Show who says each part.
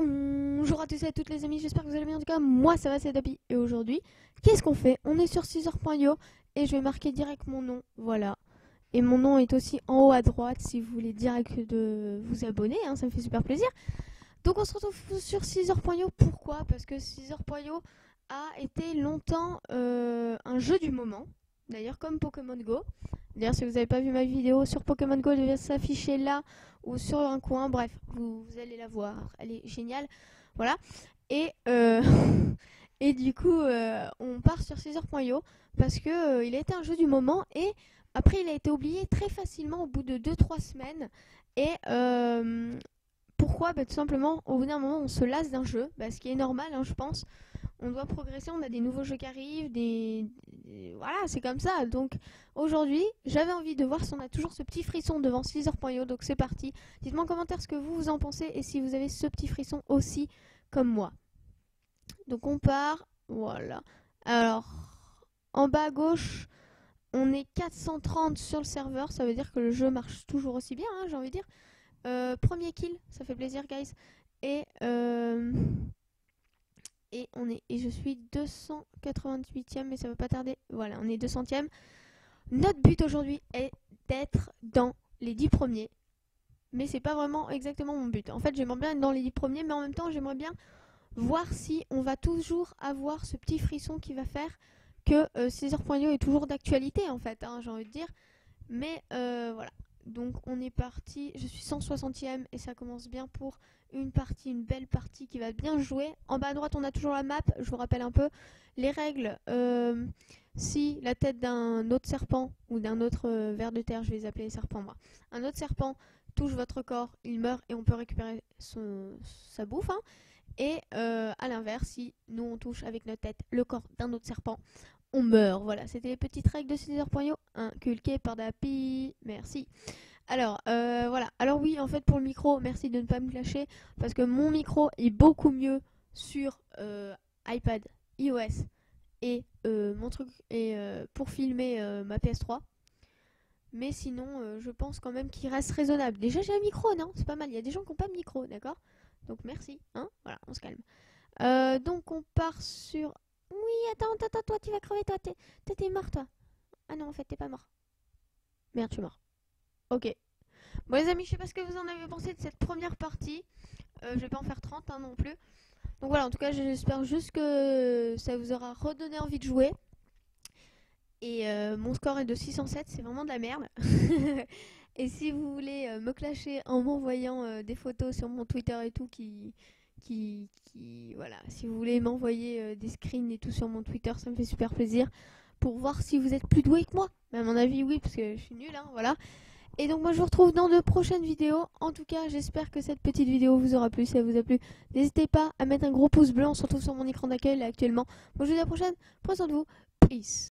Speaker 1: Bonjour à tous et à toutes les amis, j'espère que vous allez bien. En tout cas, moi ça va, c'est Dabi. Et aujourd'hui, qu'est-ce qu'on fait? On est sur Caesar.io et je vais marquer direct mon nom, voilà. Et mon nom est aussi en haut à droite si vous voulez direct de vous abonner, hein, ça me fait super plaisir. Donc on se retrouve sur Caesar.io, pourquoi? Parce que Caesar.io a été longtemps un jeu du moment, d'ailleurs comme Pokémon Go. D'ailleurs, si vous n'avez pas vu ma vidéo sur Pokémon Go, elle devait s'afficher là ou sur un coin. Bref, vous allez la voir. Elle est géniale. Voilà. Et, et du coup, on part sur Caesar.io parce que il a été un jeu du moment. Et après, il a été oublié très facilement au bout de 2-3 semaines. Et pourquoi? Tout simplement, au bout d'un moment, on se lasse d'un jeu. Ce qui est normal, hein, je pense. On doit progresser, on a des nouveaux jeux qui arrivent, voilà, c'est comme ça. Donc aujourd'hui, j'avais envie de voir si on a toujours ce petit frisson devant Caesar.io, donc c'est parti. Dites-moi en commentaire ce que vous en pensez et si vous avez ce petit frisson aussi comme moi. Donc on part, voilà. Alors, en bas à gauche, on est 430 sur le serveur, ça veut dire que le jeu marche toujours aussi bien, hein, j'ai envie de dire. Premier kill, ça fait plaisir guys. Et je suis 288ème, mais ça va pas tarder. Voilà, on est 200ème. Notre but aujourd'hui est d'être dans les 10 premiers. Mais c'est pas vraiment exactement mon but. En fait, j'aimerais bien être dans les 10 premiers, mais en même temps, j'aimerais bien voir si on va toujours avoir ce petit frisson qui va faire que Caesar.io est toujours d'actualité, en fait, hein, j'ai envie de dire. Mais voilà. Donc on est parti, je suis 160ème et ça commence bien pour une partie, une belle partie qui va bien jouer. En bas à droite on a toujours la map, je vous rappelle un peu les règles. Si la tête d'un autre serpent ou d'un autre ver de terre, je vais les appeler les serpents moi, un autre serpent touche votre corps, il meurt et on peut récupérer sa bouffe. Hein. Et à l'inverse, si nous on touche avec notre tête le corps d'un autre serpent, on meurt. Voilà, c'était les petites règles de Caesar.io inculquées par Dapi. Merci. Alors, voilà. Alors oui, en fait, pour le micro, merci de ne pas me lâcher parce que mon micro est beaucoup mieux sur iPad, iOS et mon truc est pour filmer ma PS3. Mais sinon, je pense quand même qu'il reste raisonnable. Déjà, j'ai un micro, non? C'est pas mal. Il y a des gens qui n'ont pas de micro, d'accord? Donc merci. Hein, voilà, on se calme. Donc on part sur... Oui, attends, toi, tu vas crever, toi, t'es mort, toi. Ah non, en fait, t'es pas mort. Merde, je suis mort. Ok. Bon, les amis, je sais pas ce que vous en avez pensé de cette première partie. Je vais pas en faire 30 hein, non plus. Donc voilà, en tout cas, j'espère juste que ça vous aura redonné envie de jouer. Et mon score est de 607, c'est vraiment de la merde. Et si vous voulez me clasher en m'envoyant des photos sur mon Twitter et tout voilà, si vous voulez m'envoyer des screens et tout sur mon Twitter, ça me fait super plaisir pour voir si vous êtes plus doué que moi. Mais à mon avis, oui, parce que je suis nulle, hein, voilà. Et donc moi je vous retrouve dans de prochaines vidéos. En tout cas, j'espère que cette petite vidéo vous aura plu. Si elle vous a plu, n'hésitez pas à mettre un gros pouce bleu. On se retrouve sur mon écran d'accueil là actuellement. Moi je vous dis à la prochaine. Prenez soin de vous. Peace.